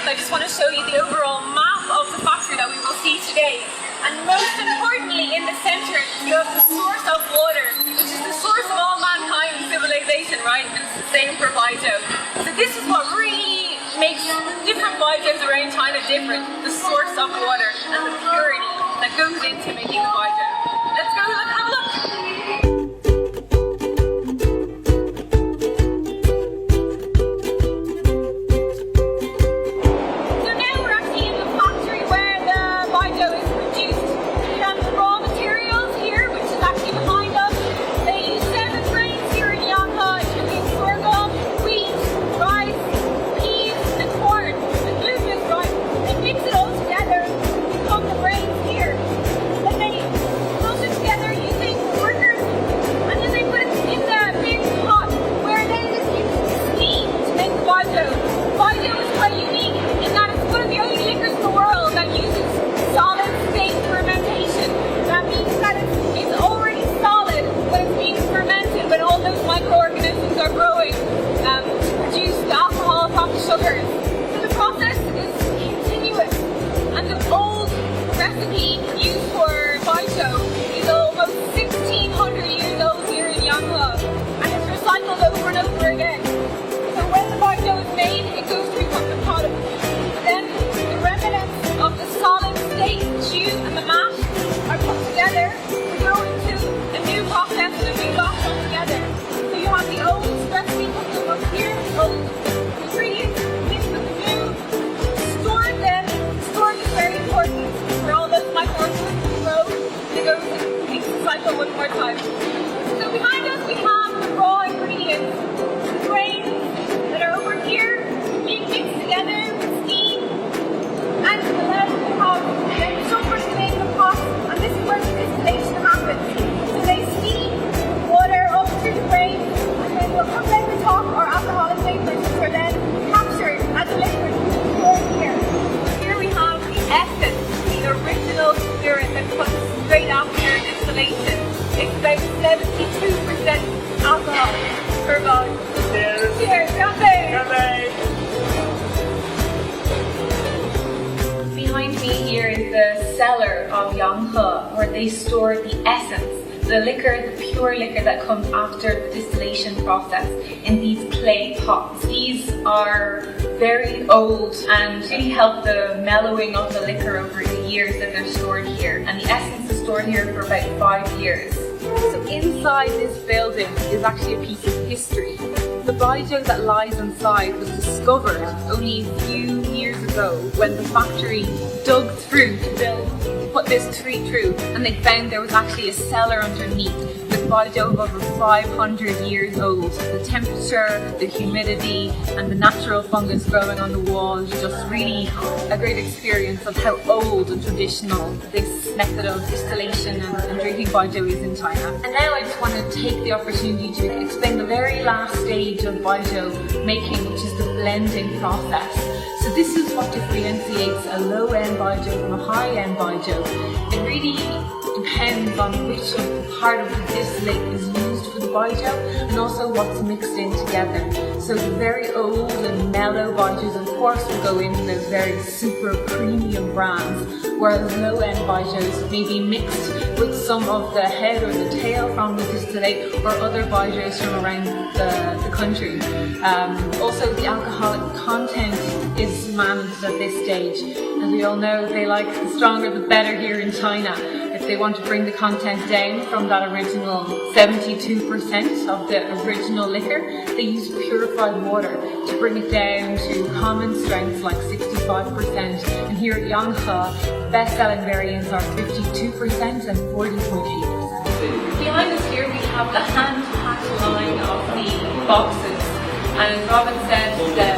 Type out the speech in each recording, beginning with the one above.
I just want to show you the overall map of the factory that we will see today. And most importantly, in the center, you have the source of water, which is the source of all mankind's civilization, right? And it's the same for Baijiu. So this is what really makes different Baijius around China different, the source of water and the purity that goes into making the Baijiu. Let's go have a look. Microorganisms are growing to produce the alcohol from the sugars. So the process is continuous, and the old recipe used for Baijiu is almost 1600 years old here in Yanghe, and it's recycled over and over again. So when the Baijiu is made, it goes through the pot. Then the remnants of the solid state juice and the mash are put together to go into a new process and a new batch altogether. You have the old recipe cooked up here, old ingredients mixed with the new, stored then. Storage is very important for all those microorganisms to grow. They go through the cycle one more time. So behind us we have the raw ingredients, the grains that are over here being mixed together with steam, and then we have the sulfur to make the pot, and this is where the distillation happens. So they steam water up through the grains. From the top are alcoholic vapors, which are then captured as a liquid poured here. Here we have the essence, the original spirit that comes straight after distillation. It's about 72% alcohol per volume. Cheers! Cheers! Yanghe! Behind me here is the cellar of Yanghe, where they store the essence. The liquor, the pure liquor that comes after the distillation process in these clay pots. These are very old and really help the mellowing of the liquor over the years that they're stored here. And the essence is stored here for about 5 years. So inside this building is actually a piece of history. The Baijiu that lies inside was discovered only a few years ago when the factory dug through to put this tree through, and they found there was actually a cellar underneath with Baijiu of over 500 years old. The temperature, the humidity and the natural fungus growing on the wall is just really a great experience of how old and traditional this method of distillation and drinking Baijiu is in China. And now I just want to take the opportunity to explain the very last stage of Baijiu making, which is the blending process. So this is what differentiates a low-end Baijiu from a high-end Baijiu. It really depends on which part of the distillate is used for the Baijiu and also what's mixed in together. So the very old and mellow Baijius of course will go in those very super premium brands, whereas low-end Baijius may be mixed with some of the head or the tail from the distillate or other Baijius from around the country. Also the alcoholic content is managed at this stage. As we all know, they like the stronger the better here in China. If they want to bring the content down from that original 72% of the original liquor, they use purified water to bring it down to common strengths like 65%. And here at Yanghe, best-selling variants are 52% and 40.8%. Behind us here we have the hand-packed line of the boxes. And as Robin said, the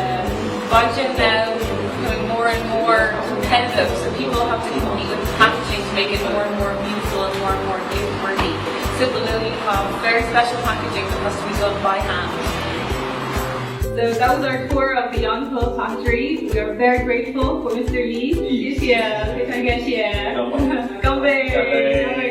Baijiu now is becoming more and more competitive, so people have to compete with the packaging to make it more and more beautiful and more gift-worthy. So below you have very special packaging that has to be done by hand. So that was our tour of the Yanghe factory. We are very grateful for Mr. Lee. 谢谢，非常感谢。干杯！